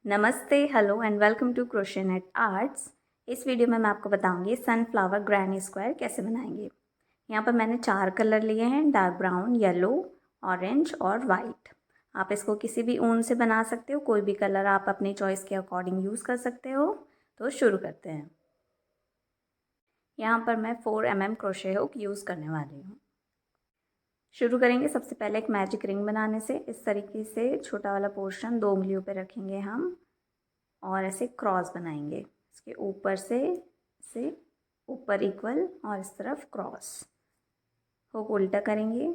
नमस्ते, hello and welcome to Crochenet arts. इस video में मैं आपको बताऊंगी सनफ्लावर ग्रैनी स्क्वायर कैसे बनाएंगे। यहाँ पर मैंने 4 कलर लिए हैं, डार्क ब्राउन, येलो, ऑरेंज और वाइट। आप इसको किसी भी ऊन से बना सकते हो, कोई भी कलर आप अपनी चॉइस के अकॉर्डिंग यूज़ कर सकते हो। तो शुरू करते हैं। यहाँ पर मैं 4 mm क्रोशे हुक यूज़ करने वाली हूँ। शुरू करेंगे सबसे पहले एक मैजिक रिंग बनाने से। इस तरीके से छोटा वाला पोर्शन 2 उंगलियों पे रखेंगे हम और ऐसे क्रॉस बनाएंगे। इसके ऊपर से ऊपर इक्वल और इस तरफ क्रॉस। हुक उल्टा करेंगे,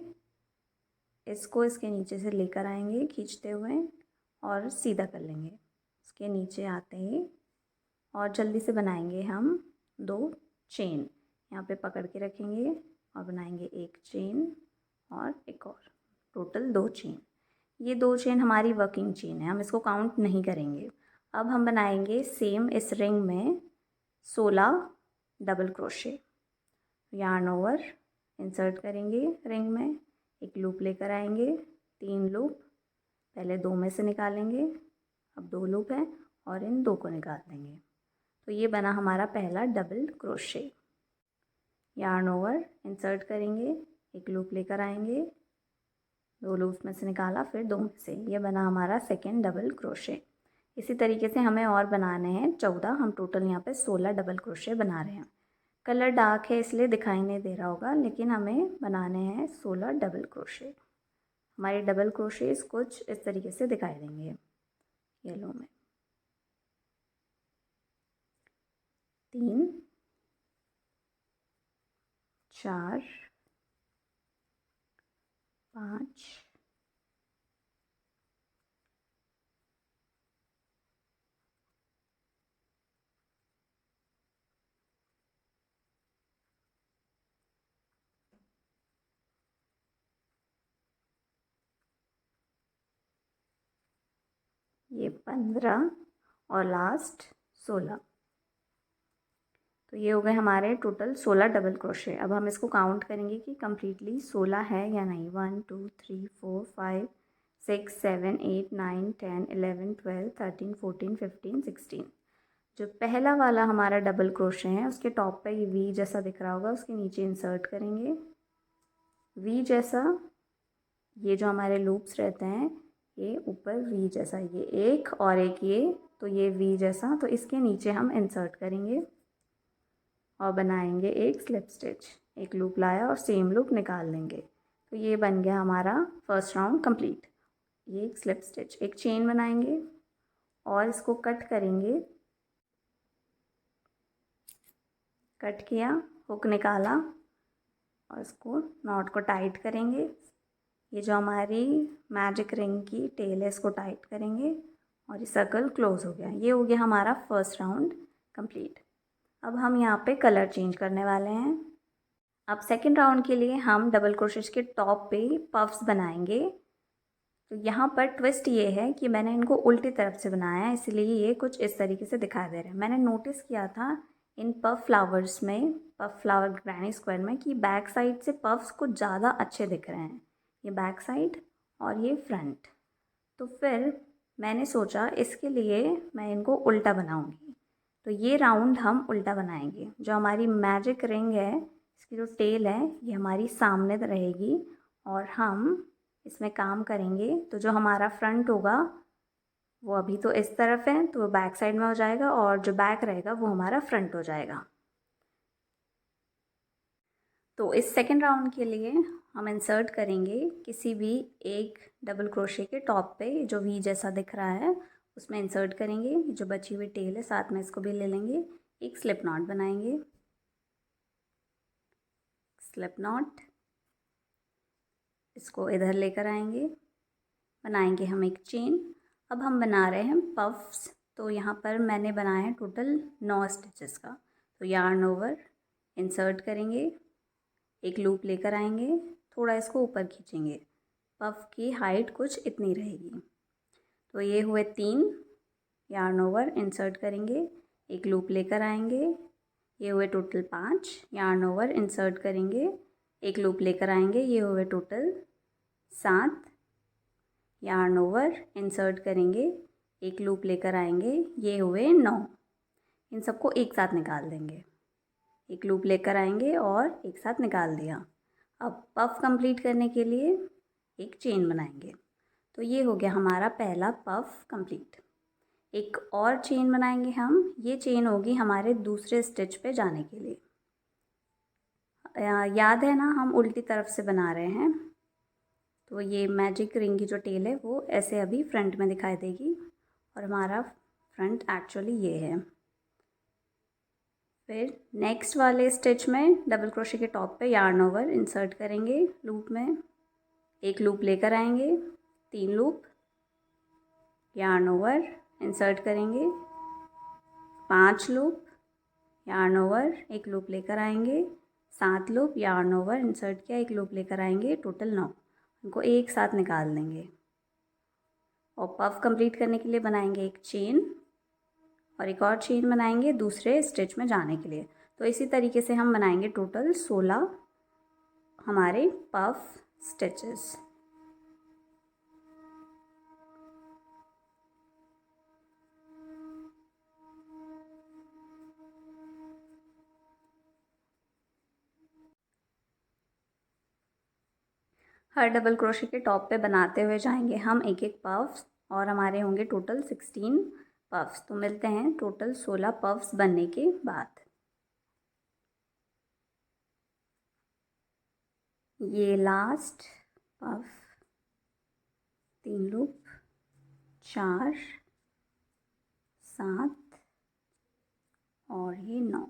इसको इसके नीचे से लेकर आएंगे खींचते हुए और सीधा कर लेंगे। इसके नीचे आते ही और जल्दी से बनाएंगे हम 2 चेन। यहाँ पे पकड़ के रखेंगे और बनाएंगे एक चेन और एक और, टोटल 2 चेन। ये 2 चेन हमारी वर्किंग चेन है, हम इसको काउंट नहीं करेंगे। अब हम बनाएंगे सेम इस रिंग में 16 double crochet. Yarn over insert करेंगे रिंग में, एक लूप लेकर आएंगे, 3 लूप, पहले 2 में से निकालेंगे, अब 2 लूप है और इन 2 को निकाल देंगे। तो ये बना हमारा पहला double crochet. Yarn over insert करेंगे, एक लूप लेकर आएंगे, 2 लूप में से निकाला, फिर 2 में से, ये बना हमारा सेकेंड डबल क्रोशे। इसी तरीके से हमें और बनाने हैं 14। हम टोटल यहाँ पे 16 डबल क्रोशे बना रहे हैं। कलर डार्क है इसलिए दिखाई नहीं दे रहा होगा, लेकिन हमें बनाने हैं 16 डबल क्रोशे। हमारे डबल क्रोशेस कुछ इस तरीके से दिखाई देंगे। येलो में 3 4 5 ये 15 और लास्ट 16। तो ये हो गए हमारे टोटल 16 डबल क्रोशे। अब हम इसको काउंट करेंगे कि कम्प्लीटली 16 है या नहीं। 1 2 3 4 5 6 7 8 9 10 11 12 13 14 15 16। जो पहला वाला हमारा डबल क्रोशे है उसके टॉप पे ये वी जैसा दिख रहा होगा, उसके नीचे इंसर्ट करेंगे वी जैसा। ये जो हमारे लूप्स रहते हैं ये ऊपर वी जैसा, ये एक और एक ये, तो ये वी जैसा, तो इसके नीचे हम इंसर्ट करेंगे और बनाएंगे एक स्लिप स्टिच। एक लूप लाया और सेम लूप निकाल लेंगे। तो ये बन गया हमारा फर्स्ट राउंड कंप्लीट। ये एक स्लिप स्टिच, एक चेन बनाएंगे और इसको कट करेंगे। कट किया, हुक निकाला और इसको नॉट को टाइट करेंगे। ये जो हमारी मैजिक रिंग की टेल है इसको टाइट करेंगे और ये सर्कल क्लोज हो गया। ये हो गया हमारा फर्स्ट राउंड कंप्लीट। अब हम यहाँ पे कलर चेंज करने वाले हैं। अब सेकेंड राउंड के लिए हम डबल क्रोशेज के टॉप पे पफ्स बनाएंगे। तो यहाँ पर ट्विस्ट ये है कि मैंने इनको उल्टी तरफ से बनाया है, इसलिए ये कुछ इस तरीके से दिखाई दे रहे हैं। मैंने नोटिस किया था इन पफ फ्लावर्स में, पफ फ्लावर ग्रैनी स्क्वायर में, कि बैक साइड से पफ्स कुछ ज़्यादा अच्छे दिख रहे हैं। ये बैक साइड और ये फ्रंट। तो फिर मैंने सोचा इसके लिए मैं इनको उल्टा बनाऊंगी। तो ये राउंड हम उल्टा बनाएंगे। जो हमारी मैजिक रिंग है इसकी जो टेल है ये हमारी सामने रहेगी और हम इसमें काम करेंगे। तो जो हमारा फ्रंट होगा वो अभी तो इस तरफ है तो वो बैक साइड में हो जाएगा, और जो बैक रहेगा वो हमारा फ्रंट हो जाएगा। तो इस सेकेंड राउंड के लिए हम इंसर्ट करेंगे किसी भी एक डबल क्रोशे के टॉप पे, जो वी जैसा दिख रहा है उसमें इंसर्ट करेंगे। जो बची हुई टेल है साथ में इसको भी ले लेंगे। एक स्लिप नॉट बनाएंगे, स्लिप नॉट, इसको इधर लेकर आएंगे, बनाएंगे हम एक चेन। अब हम बना रहे हैं पफ्स। तो यहाँ पर मैंने बनाया है टोटल 9 स्टिचेस का। तो यार्न ओवर इंसर्ट करेंगे, एक लूप लेकर आएंगे, थोड़ा इसको ऊपर खींचेंगे, पफ की हाइट कुछ इतनी रहेगी। तो ये हुए 3। यार्न ओवर इंसर्ट करेंगे, एक लूप लेकर आएंगे, ये हुए टोटल 5। यार्न ओवर इंसर्ट करेंगे, एक लूप लेकर आएंगे, ये हुए टोटल 7। यार्न ओवर इंसर्ट करेंगे, एक लूप लेकर आएंगे, ये हुए 9। इन सबको एक साथ निकाल देंगे। एक लूप लेकर आएंगे और एक साथ निकाल दिया। अब पफ कंप्लीट करने के लिए एक चेन बनाएंगे। तो ये हो गया हमारा पहला पफ कंप्लीट। एक और चेन बनाएंगे हम, ये चेन होगी हमारे दूसरे स्टिच पे जाने के लिए। याद है ना, हम उल्टी तरफ से बना रहे हैं। तो ये मैजिक रिंग की जो टेल है वो ऐसे अभी फ्रंट में दिखाई देगी और हमारा फ्रंट एक्चुअली ये है। फिर नेक्स्ट वाले स्टिच में डबल क्रोशे के टॉप पे यार्न ओवर इंसर्ट करेंगे लूप में। एक लूप लेकर आएंगे, 3 लूप, यार्न ओवर इंसर्ट करेंगे, 5 लूप, यार्न ओवर, एक लूप लेकर आएंगे, 7 लूप, यार्न ओवर इंसर्ट किया, एक लूप लेकर आएंगे, टोटल 9। उनको एक साथ निकाल देंगे और पफ कंप्लीट करने के लिए बनाएंगे एक चेन और एक और चेन बनाएंगे दूसरे स्टिच में जाने के लिए। तो इसी तरीके से हम बनाएंगे टोटल 16 हमारे पफ स्टिचेस। हर डबल क्रोशे के टॉप पे बनाते हुए जाएंगे हम एक एक पफ्स और हमारे होंगे टोटल 16 पफ्स। तो मिलते हैं टोटल 16 पफ्स बनने के बाद। ये लास्ट पफ, 3 लूप, 4, 7 और ये 9,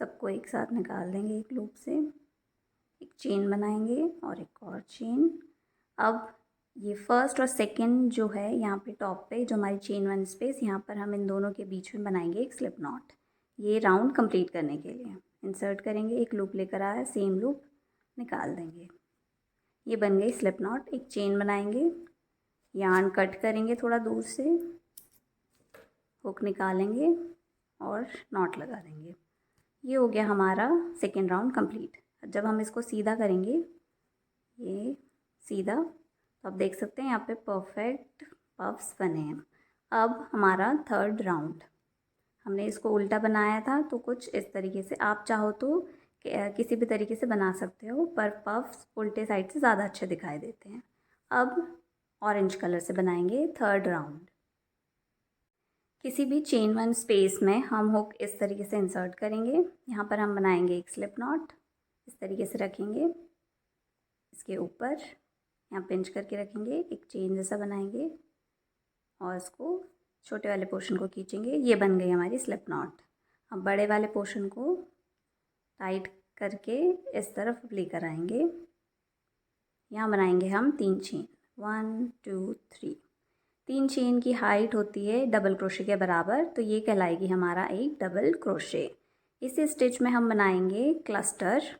सबको एक साथ निकाल देंगे एक लूप से। एक चेन बनाएंगे और एक और चेन। अब ये फर्स्ट और सेकंड जो है यहाँ पे टॉप पे जो हमारी चेन 1 स्पेस, यहाँ पर हम इन दोनों के बीच में बनाएंगे एक स्लिप नॉट। ये राउंड कंप्लीट करने के लिए इंसर्ट करेंगे, एक लूप लेकर आया, सेम लूप निकाल देंगे। ये बन गई स्लिप नॉट। एक चेन बनाएंगे, यार्न कट करेंगे थोड़ा दूर से, हुक निकालेंगे और नॉट लगा देंगे। ये हो गया हमारा सेकेंड राउंड कंप्लीट। जब हम इसको सीधा करेंगे, ये सीधा, तो आप देख सकते हैं यहाँ पे परफेक्ट पफ्स बने हैं। अब हमारा थर्ड राउंड, हमने इसको उल्टा बनाया था तो कुछ इस तरीके से, आप चाहो तो किसी भी तरीके से बना सकते हो, पर पफ्स उल्टे साइड से ज़्यादा अच्छे दिखाई देते हैं। अब ऑरेंज कलर से बनाएंगे थर्ड राउंड। किसी भी चेन 1 स्पेस में हम हुक इस तरीके से इंसर्ट करेंगे। यहाँ पर हम बनाएंगे एक स्लिप नॉट, इस तरीके से रखेंगे, इसके ऊपर यहाँ पिंच करके रखेंगे, एक चेन जैसा बनाएंगे और इसको छोटे वाले पोर्शन को खींचेंगे। ये बन गई हमारी स्लिप नॉट। अब बड़े वाले पोर्शन को टाइट करके इस तरफ लेकर आएंगे। यहाँ बनाएंगे हम 3 चेन, 1 2 3। 3 चेन की हाइट होती है डबल क्रोशे के बराबर, तो ये कहलाएगी हमारा एक डबल क्रोशे। इसी स्टिच में हम बनाएंगे क्लस्टर,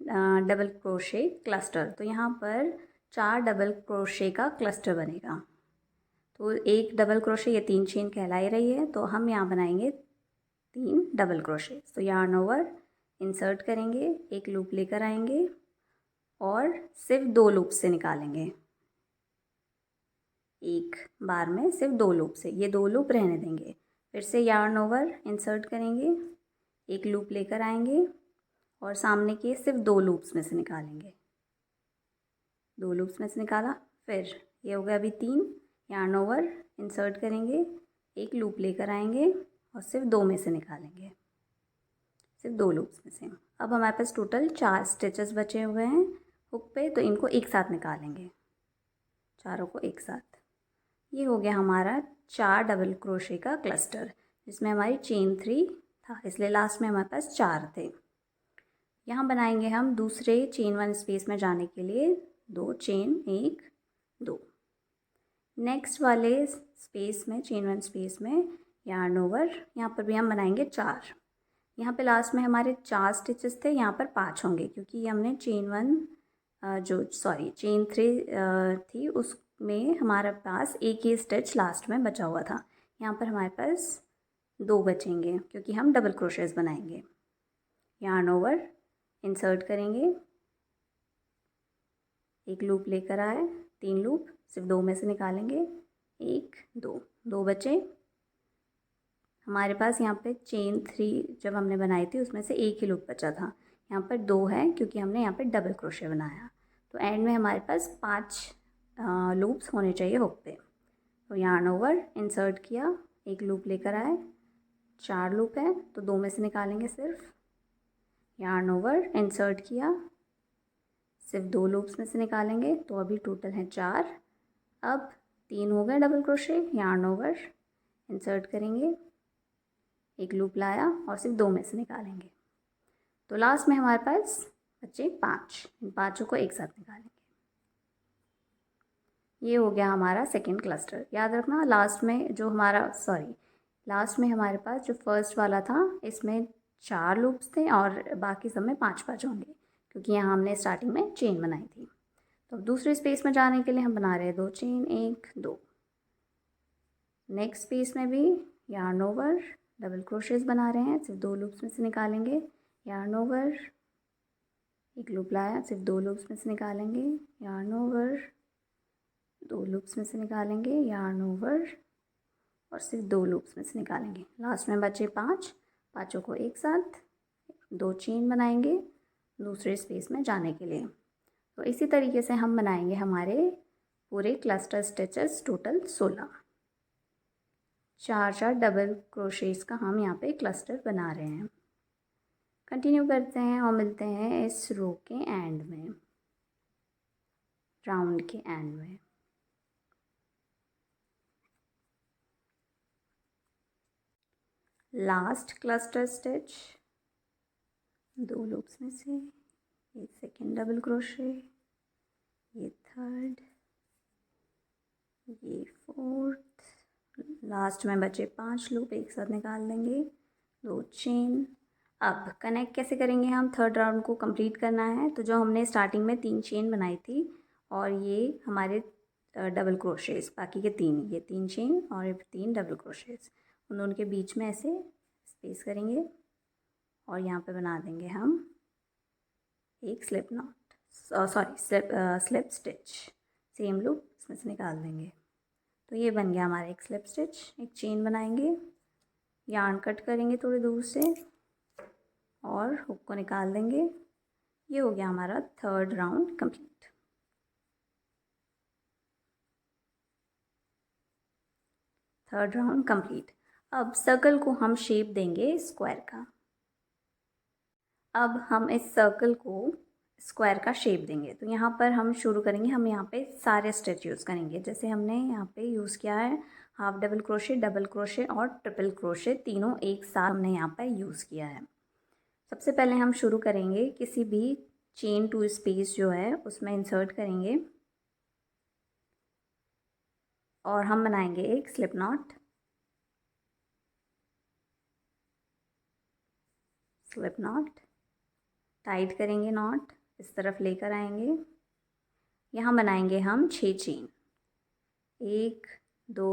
डबल क्रोशे क्लस्टर। तो यहाँ पर 4 डबल क्रोशे का क्लस्टर बनेगा। तो एक डबल क्रोशे, ये 3 चेन कहलाई रही है, तो हम यहाँ बनाएंगे 3 डबल क्रोशे। तो यार्न ओवर इंसर्ट करेंगे, एक लूप लेकर आएंगे और सिर्फ 2 लूप से निकालेंगे। एक बार में सिर्फ 2 लूप से, ये 2 लूप रहने देंगे। फिर से यार्न ओवर इंसर्ट करेंगे, एक लूप लेकर आएंगे और सामने के सिर्फ 2 लूप्स में से निकालेंगे। 2 लूप्स में से निकाला, फिर ये हो गया अभी 3, यार्न ओवर इंसर्ट करेंगे, एक लूप लेकर आएंगे और सिर्फ 2 में से निकालेंगे, सिर्फ 2 लूप्स में से। अब हमारे पास टोटल 4 स्टिचेस बचे हुए हैं हुक पे, तो इनको एक साथ निकालेंगे, चारों को एक साथ। ये हो गया हमारा 4 डबल क्रोशे का क्लस्टर, जिसमें हमारी चेन 3 था, इसलिए लास्ट में हमारे पास 4 थे। यहाँ बनाएंगे हम दूसरे चेन 1 स्पेस में जाने के लिए 2 चेन, 1 2। नेक्स्ट वाले स्पेस में, चेन 1 स्पेस में यार्न ओवर, यहाँ पर भी हम बनाएंगे 4। यहाँ पे लास्ट में हमारे 4 स्टिचेस थे, यहाँ पर 5 होंगे क्योंकि हमने चेन 3 थी, उसमें हमारे पास एक ही स्टिच लास्ट में बचा हुआ था। यहाँ पर हमारे पास 2 बचेंगे क्योंकि हम डबल क्रोशेस बनाएंगे। यार्न ओवर इंसर्ट करेंगे, एक लूप लेकर आए, 3 लूप, सिर्फ 2 में से निकालेंगे, 1 2 2 बचे हमारे पास। यहाँ पे चेन 3 जब हमने बनाई थी उसमें से एक ही लूप बचा था, यहाँ पर 2 है क्योंकि हमने यहाँ पे डबल क्रोशे बनाया। तो एंड में हमारे पास 5 लूप्स होने चाहिए हुक पे। तो यार्न ओवर, इंसर्ट किया, एक लूप लेकर आए, 4 लूप है तो 2 में से निकालेंगे सिर्फ। यार्न ओवर, इंसर्ट किया, सिर्फ 2 लूप्स में से निकालेंगे तो अभी टोटल है 4। अब 3 हो गए double crochet. Yarn over, insert करेंगे, एक लूप लाया और सिर्फ 2 में से निकालेंगे। तो लास्ट में हमारे पास बचे 5, इन 5 को एक साथ निकालेंगे। ये हो गया हमारा सेकेंड क्लस्टर। याद रखना लास्ट में जो लास्ट में हमारे पास जो फर्स्ट वाला था इसमें 4 लूप्स थे और बाकी सब में 5 होंगे क्योंकि यहाँ हमने स्टार्टिंग में चेन बनाई थी। तो अब दूसरे स्पेस में जाने के लिए हम बना रहे हैं 2 चेन, 1 2। नेक्स्ट स्पेस में भी यार्न ओवर, डबल क्रोशेस बना रहे हैं, सिर्फ 2 लूप्स में से निकालेंगे। यार्न ओवर, एक लूप लाया, सिर्फ 2 लूप्स में से निकालेंगे। यार्न ओवर, 2 लूप्स में से निकालेंगे। यार्न ओवर और सिर्फ 2 लूप्स में से निकालेंगे। लास्ट में बचे 5, 5 को एक साथ 2 चेन बनाएंगे दूसरे स्पेस में जाने के लिए। तो इसी तरीके से हम बनाएंगे हमारे पूरे cluster stitches, total 16। 4 double crochets का हम यहाँ पे क्लस्टर बना रहे हैं। कंटिन्यू करते हैं और मिलते हैं इस रो के एंड में, राउंड के एंड में। लास्ट क्लस्टर स्टिच, 2 लूप्स में से ये सेकेंड डबल क्रोशे, ये थर्ड, ये फोर्थ, लास्ट में बचे 5 लूप एक साथ निकाल लेंगे, 2 चेन। अब कनेक्ट कैसे करेंगे हम, थर्ड राउंड को कंप्लीट करना है। तो जो हमने स्टार्टिंग में 3 चेन बनाई थी और ये हमारे डबल क्रोशेस, बाकी के 3, ये 3 चेन और ये 3 डबल क्रोशेस, उन दोनों के बीच में ऐसे स्पेस करेंगे और यहाँ पे बना देंगे हम एक slip not, slip stitch. Same loop इसमें से निकाल देंगे। तो ये बन गया हमारा एक स्लिप स्टिच। एक चेन बनाएंगे, यार्न कट करेंगे थोड़ी दूर से और हुक को निकाल देंगे। ये हो गया हमारा third round complete. Third round complete. अब सर्कल को हम शेप देंगे स्क्वायर का। अब हम इस सर्कल को स्क्वायर का शेप देंगे। तो यहाँ पर हम शुरू करेंगे, हम यहाँ पे सारे स्टिच यूज़ करेंगे। जैसे हमने यहाँ पे यूज़ किया है half double crochet, double crochet और ट्रिपल क्रोशे, तीनों एक साथ हमने यहाँ पर यूज़ किया है। सबसे पहले हम शुरू करेंगे किसी भी चेन टू स्पेस जो है उसमें इंसर्ट करेंगे और हम बनाएंगे एक slip not. Slip not tight करेंगे, नॉट इस तरफ लेकर आएंगे। यहाँ बनाएंगे हम 6 चेन, 1 2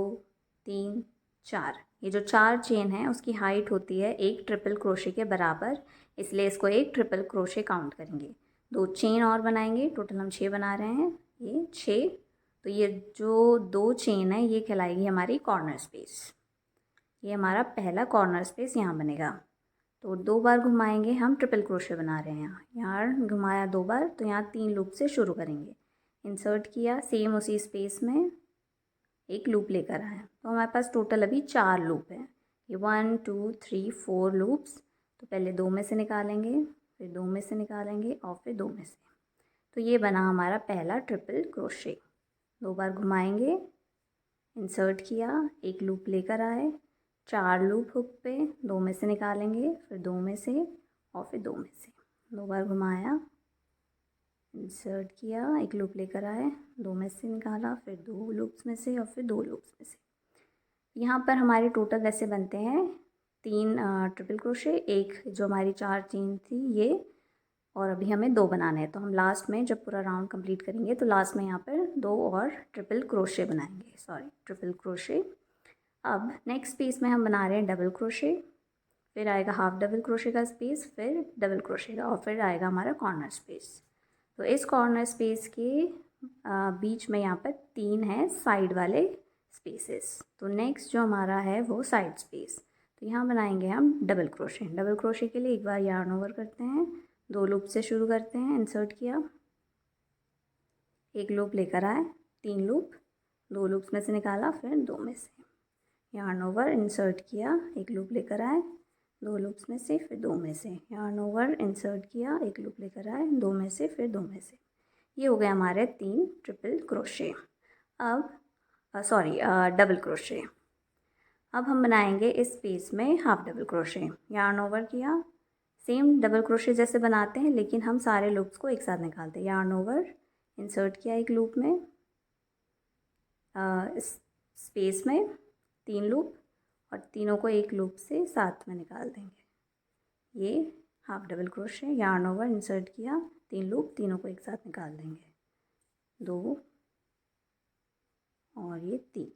3 4। ये जो 4 चेन है उसकी हाइट होती है एक ट्रिपल क्रोशे के बराबर, इसलिए इसको एक ट्रिपल क्रोशे काउंट करेंगे। 2 चेन और बनाएंगे, टोटल हम 6 बना रहे हैं, ये 6। तो ये जो 2 चेन है ये कहलाएगी हमारी कॉर्नर स्पेस। ये हमारा पहला कॉर्नर स्पेस यहाँ बनेगा। तो 2 बार घुमाएंगे, हम ट्रिपल क्रोशे बना रहे हैं। यहाँ घुमाया 2 बार तो यहाँ 3 लूप से शुरू करेंगे। इंसर्ट किया, सेम उसी स्पेस में एक लूप लेकर आए। तो हमारे पास टोटल अभी 4 लूप है। ये 1 2 3 4 लूप्स। तो पहले 2 में से निकालेंगे, फिर 2 में से निकालेंगे और फिर 2 में से। तो ये बना हमारा पहला ट्रिपल क्रोशे। 2 बार घुमाएंगे, इंसर्ट किया, एक लूप लेकर आए, 4 लूप हुक पे, 2 में से निकालेंगे, फिर 2 में से और फिर 2 में से। 2 बार घुमाया, इंसर्ट किया, एक लूप लेकर आए, 2 में से निकाला, फिर 2 लूप्स में से और फिर 2 लूप्स में से। यहाँ पर हमारे टोटल ऐसे बनते हैं 3 ट्रिपल क्रोशे, एक जो हमारी 4 चेन थी ये, और अभी हमें 2 बनाने हैं। तो हम लास्ट में जब पूरा राउंड कंप्लीट करेंगे तो लास्ट में यहाँ पर 2 और ट्रिपल क्रोशे बनाएंगे, ट्रिपल क्रोशे। अब नेक्स्ट स्पेस में हम बना रहे हैं डबल क्रोशे, फिर आएगा हाफ डबल क्रोशे का स्पेस, फिर डबल क्रोशे का और फिर आएगा हमारा कॉर्नर स्पेस। तो इस कॉर्नर स्पेस के बीच में यहाँ पर 3 है साइड वाले स्पेसेस। तो नेक्स्ट जो हमारा है वो साइड स्पेस। तो यहाँ बनाएंगे हम डबल क्रोशे। डबल क्रोशे के लिए एक बार यार्न ओवर करते हैं, 2 लूप से शुरू करते हैं, इंसर्ट किया, एक लूप लेकर आए, 3 लूप, 2 लूप्स में से निकाला, फिर 2 में से यार्न ओवर, इंसर्ट किया, एक लूप लेकर आए, 2 लूप्स में से, फिर 2 में से यार्न ओवर, इंसर्ट किया, एक लूप लेकर आए, 2 में से, फिर 2 में से। ये हो गए हमारे 3 ट्रिपल क्रोशे। अब डबल क्रोशे। अब हम बनाएंगे इस स्पेस में half double crochet. Yarn over किया, सेम डबल क्रोशे जैसे बनाते हैं लेकिन हम सारे लूप्स को एक साथ निकालते हैं। यार्न ओवर, इंसर्ट किया एक लूप में, इस स्पेस में 3 लूप, और तीनों को एक लूप से साथ में निकाल देंगे। ये half double crochet. Yarn over, insert किया, 3 लूप, तीनों को एक साथ निकाल देंगे, 2 और ये 3।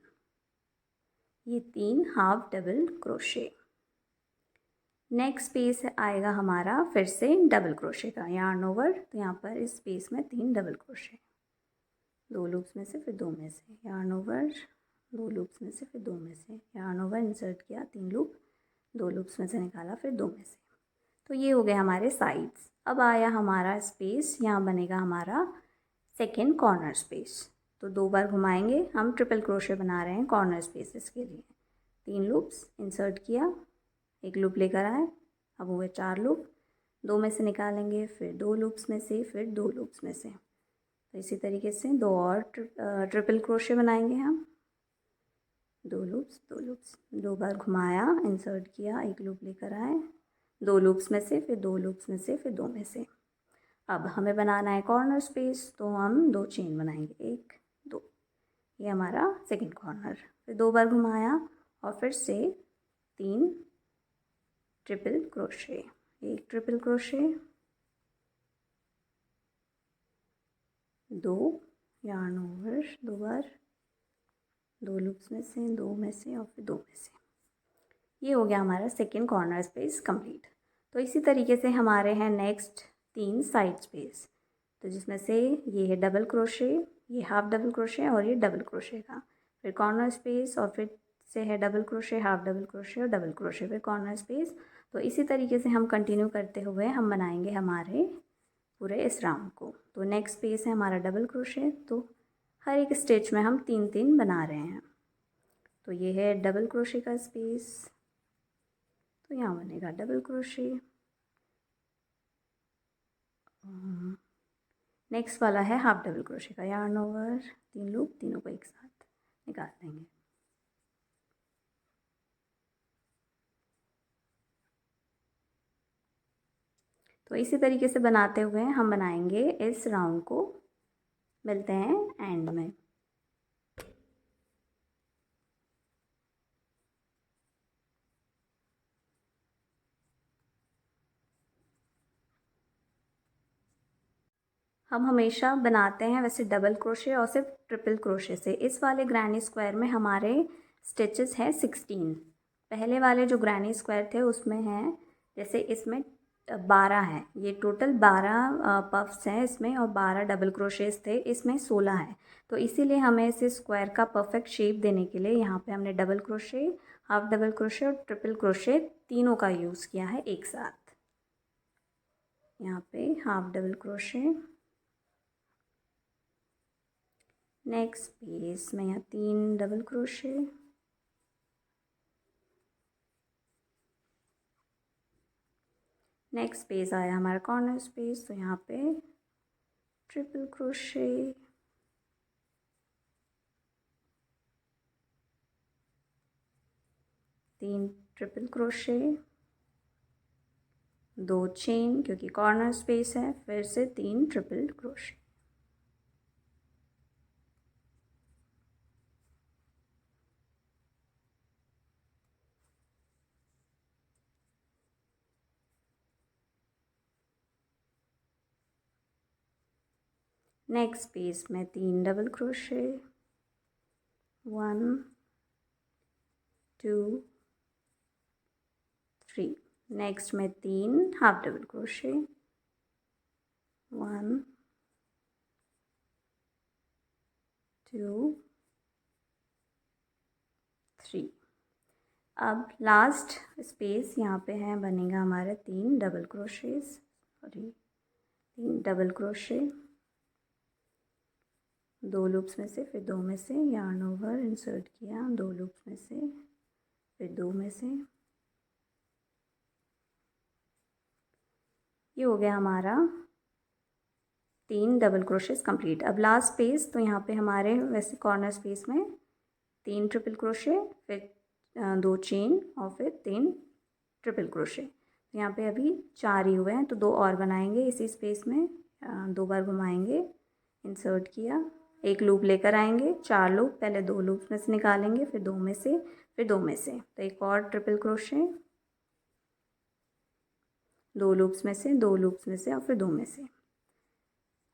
ये 3 half double crochet. Next space आएगा हमारा फिर से डबल क्रोशे का। यार्न ओवर, तो यहाँ पर इस स्पेस में 3 डबल क्रोशे, 2 लूप्स में से, फिर 2 में से, यार्न ओवर, 2 लूप्स में से, फिर 2 में से, यार्न ओवर, इंसर्ट किया, 3 लूप, 2 लूप्स में से निकाला, फिर 2 में से। तो ये हो गए हमारे साइड्स। अब आया हमारा स्पेस, यहाँ बनेगा हमारा सेकेंड कॉर्नर स्पेस। तो 2 बार घुमाएंगे, हम ट्रिपल क्रोशे बना रहे हैं कॉर्नर स्पेसेस के लिए। 3 लूप्स, इंसर्ट किया, एक लूप लेकर आए, अब हुए 4 लूप, 2 में से निकालेंगे, फिर 2 लूप्स में से, फिर 2 लूप्स में से। तो इसी तरीके से 2 और ट्रिपल क्रोशे बनाएंगे हम। 2 लूप्स, 2 लूप्स, 2 बार घुमाया, इंसर्ट किया, एक लूप लेकर आए, 2 लूप्स में से, फिर 2 लूप्स में से, फिर 2 में से। अब हमें बनाना है कॉर्नर स्पेस, तो हम 2 चेन बनाएंगे, 1 2। ये हमारा सेकंड कॉर्नर। फिर 2 बार घुमाया और फिर से 3 triple crochet, 1 triple crochet, 2 yarn over, 2 बार, 2 लूप्स में से, 2 में से और फिर 2 में से। ये हो गया हमारा सेकेंड कॉर्नर स्पेस कंप्लीट। तो इसी तरीके से हमारे हैं नेक्स्ट 3 साइड स्पेस। तो जिसमें से ये है डबल क्रोशे, ये हाफ डबल क्रोशे और ये डबल क्रोशे का, फिर कॉर्नर स्पेस, और फिर से है double crochet, half double crochet और डबल क्रोशे, फिर कॉर्नर स्पेस। तो इसी तरीके से हम कंटिन्यू करते हुए हम बनाएंगे हमारे पूरे इस राउंड को। तो नेक्स्ट स्पेस है हमारा डबल क्रोशे। तो हर एक स्टिच में हम 3 बना रहे हैं। तो ये है डबल क्रोशे का स्पेस, तो यहाँ बनेगा डबल क्रोशे। नेक्स्ट वाला है हाफ डबल क्रोशे का। यार्न ओवर, 3 लूप, तीनों को एक साथ निकाल देंगे। तो इसी तरीके से बनाते हुए हम बनाएंगे इस राउंड को। मिलते हैं एंड में। हम हमेशा बनाते हैं वैसे डबल क्रोशे और सिर्फ ट्रिपल क्रोशे से। इस वाले ग्रैनी स्क्वायर में हमारे स्टिचेस हैं 16। पहले वाले जो ग्रैनी स्क्वायर थे उसमें हैं, जैसे इसमें 12 हैं, ये टोटल 12 पफ्स हैं इसमें, और 12 डबल क्रोशेस थे, इसमें 16 है। तो इसीलिए हमें इसे स्क्वायर का परफेक्ट शेप देने के लिए यहाँ पे हमने double crochet, half double crochet और ट्रिपल क्रोशे तीनों का यूज़ किया है एक साथ। यहाँ पे half double crochet, next space में यहाँ 3 डबल क्रोशे, नेक्स्ट स्पेस आया हमारा कॉर्नर स्पेस, तो यहाँ पे ट्रिपल क्रोशे, तीन ट्रिपल क्रोशे, 2 चेन क्योंकि कॉर्नर स्पेस है, फिर से 3 ट्रिपल क्रोशे। नेक्स्ट स्पेस में 3 डबल क्रोशे, 1 2 3। नेक्स्ट में 3 हाफ डबल क्रोशे, 1 2 अब लास्ट स्पेस यहाँ पे है, बनेगा हमारा 3 double crochets, sorry 3 double crochet, 2 loops में से फिर 2 में से यार्न ओवर इंसर्ट किया, 2 लूप्स में से फिर 2 में से। ये हो गया हमारा 3 डबल क्रोशेस कंप्लीट। अब लास्ट स्पेस, तो यहाँ पे हमारे वैसे कॉर्नर स्पेस में 3 ट्रिपल क्रोशे, फिर 2 चेन और फिर 3 ट्रिपल क्रोशे। तो यहाँ पे अभी 4 ही हुए हैं, तो 2 और बनाएंगे इसी स्पेस में। 2 बार घुमाएंगे, इंसर्ट किया, एक लूप लेकर आएंगे, 4 लूप, पहले 2 लूप्स में से निकालेंगे, फिर 2 में से, फिर 2 में से, तो एक और ट्रिपल क्रोशे, 2 लूप्स में से, 2 लूप्स में से और फिर 2 में से।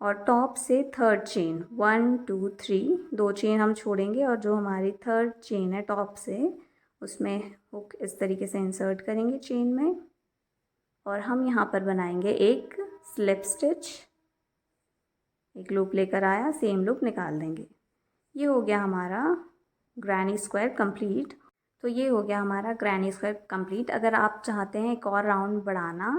और टॉप से थर्ड चेन 1 2 3, 2 चेन हम छोड़ेंगे और जो हमारी थर्ड चेन है टॉप से, उसमें हुक इस तरीके से इंसर्ट करेंगे चेन में, और हम यहाँ पर बनाएंगे एक स्लिप स्टिच। एक लूप लेकर आया, सेम लूप निकाल देंगे। ये हो गया हमारा ग्रैनी स्क्वायर कंप्लीट। तो ये हो गया हमारा ग्रैनी स्क्वायर कंप्लीट। अगर आप चाहते हैं एक और राउंड बढ़ाना,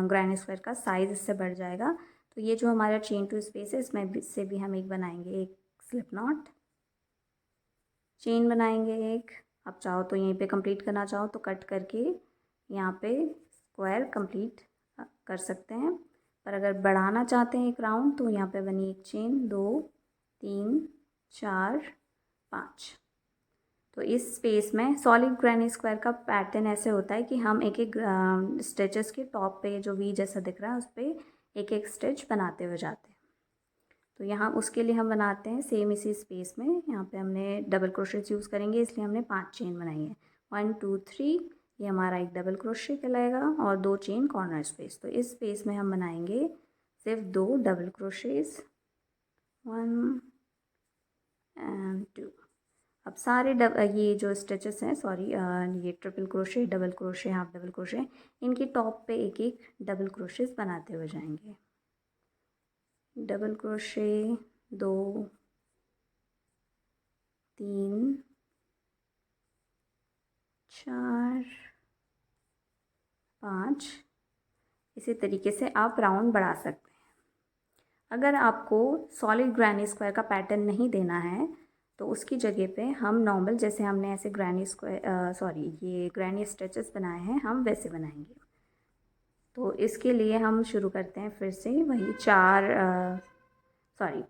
ग्रैनी स्क्वायर का साइज़ इससे बढ़ जाएगा, तो ये जो हमारा चेन टू स्पेस है, इसमें से भी हम एक बनाएंगे, एक स्लिप नॉट, चेन बनाएंगे एक। आप चाहो तो यहीं पे कंप्लीट करना चाहो तो कट करके यहाँ पे स्क्वायर कंप्लीट कर सकते हैं, पर अगर बढ़ाना चाहते हैं एक राउंड, तो यहाँ पे बनी एक चेन, 2 3 4 5। तो इस स्पेस में सॉलिड ग्रैनी स्क्वायर का पैटर्न ऐसे होता है कि हम एक एक स्टिचेस के टॉप पे जो वी जैसा दिख रहा है उस पर एक एक स्टिच बनाते हुए जाते हैं। तो यहाँ उसके लिए हम बनाते हैं सेम इसी स्पेस में। यहाँ पे हमने डबल क्रोशेट यूज़ करेंगे, इसलिए हमने 5 चेन बनाई है। 1 2 3, ये हमारा एक डबल क्रोशे कहलाएगा, और 2 चेन कॉर्नर स्पेस। तो इस स्पेस में हम बनाएंगे सिर्फ 2 डबल क्रोशेज, 1 एंड 2। अब सारे ये जो स्टिचेस हैं, सॉरी ये triple crochet, double crochet, half double crochet, इनकी टॉप पे एक एक डबल क्रोशेस बनाते हुए जाएंगे। Double crochet 2 3 4 5। इसी तरीके से आप राउंड बढ़ा सकते हैं। अगर आपको सॉलिड ग्रैनी स्क्वायर का पैटर्न नहीं देना है, तो उसकी जगह पे हम नॉर्मल, जैसे हमने ऐसे ग्रैनी स्क्वायर सॉरी ये ग्रैनी स्टिचेस बनाए हैं, हम वैसे बनाएंगे। तो इसके लिए हम शुरू करते हैं फिर से वही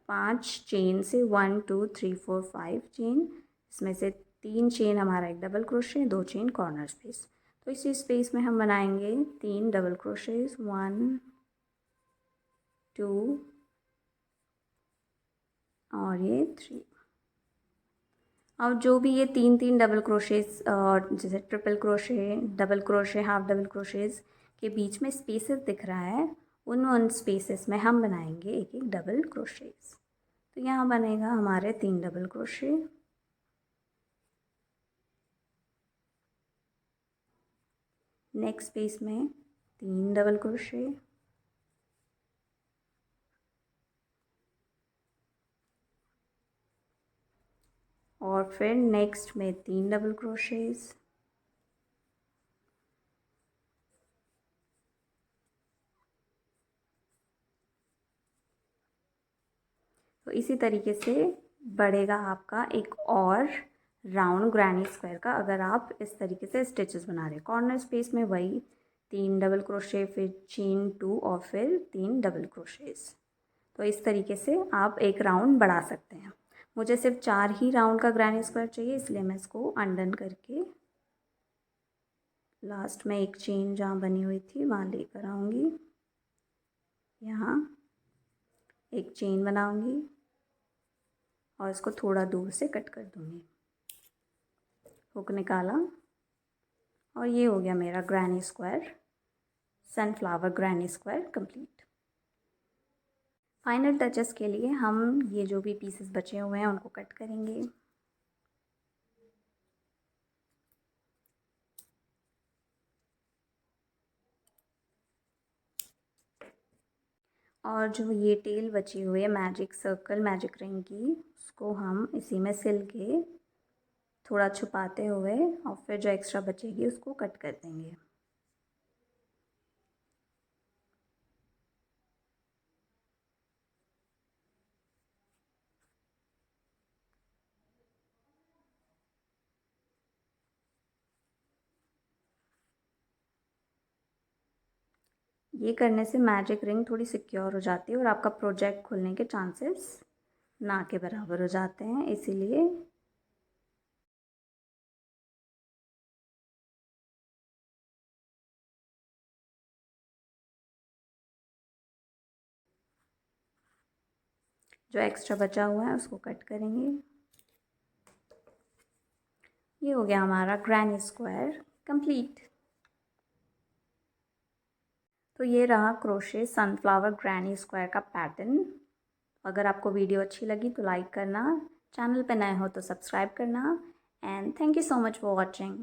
5 चेन से, 1 2 3 4 5 चेन, इसमें से 3 चेन हमारा एक double crochet, 2 chain corner space. तो इसी स्पेस में हम बनाएंगे 3 डबल क्रोशेज, 1 2 और ये 3। अब जो भी ये 3 डबल क्रोशेज और जैसे triple crochet, double crochet, half double crochets के बीच में स्पेसेस दिख रहा है, उन स्पेसेस में हम बनाएंगे एक एक डबल क्रोशेज। तो यहाँ बनेगा हमारे 3 डबल क्रोशे, नेक्स्ट स्पेस में 3 डबल क्रोशे, और फिर नेक्स्ट में 3 डबल क्रोशेज, तो इसी तरीके से बढ़ेगा आपका एक और राउंड ग्रैनी स्क्वायर का, अगर आप इस तरीके से स्टिचेस बना रहे हैं। कॉर्नर स्पेस में वही 3 डबल क्रोशे, फिर चेन 2 और फिर 3 डबल क्रोशेज। तो इस तरीके से आप एक राउंड बढ़ा सकते हैं। मुझे सिर्फ 4 ही राउंड का ग्रैनी स्क्वायर चाहिए, इसलिए मैं इसको अनडन करके लास्ट में एक चेन जहाँ बनी हुई थी वहाँ लेकर आऊँगी, यहाँ एक चेन बनाऊँगी और इसको थोड़ा दूर से कट कर दूँगी। हुक निकाला और ये हो गया मेरा granny square, sunflower granny square complete. Final touches के लिए हम ये जो भी पीसेस बचे हुए हैं उनको कट करेंगे। और जो ये टेल बची हुई है मैजिक सर्कल, मैजिक रिंग की, उसको हम इसी में सिल के थोड़ा छुपाते हुए और फिर जो एक्स्ट्रा बचेगी उसको कट कर देंगे। ये करने से मैजिक रिंग थोड़ी सिक्योर हो जाती है और आपका प्रोजेक्ट खुलने के चांसेस ना के बराबर हो जाते हैं, इसीलिए जो एक्स्ट्रा बचा हुआ है उसको कट करेंगे। ये हो गया हमारा ग्रैनी स्क्वायर कंप्लीट। तो ये रहा क्रोशे सनफ्लावर ग्रैनी स्क्वायर का पैटर्न। अगर आपको वीडियो अच्छी लगी तो लाइक करना, चैनल पे नए हो तो सब्सक्राइब करना, and thank you so much for watching.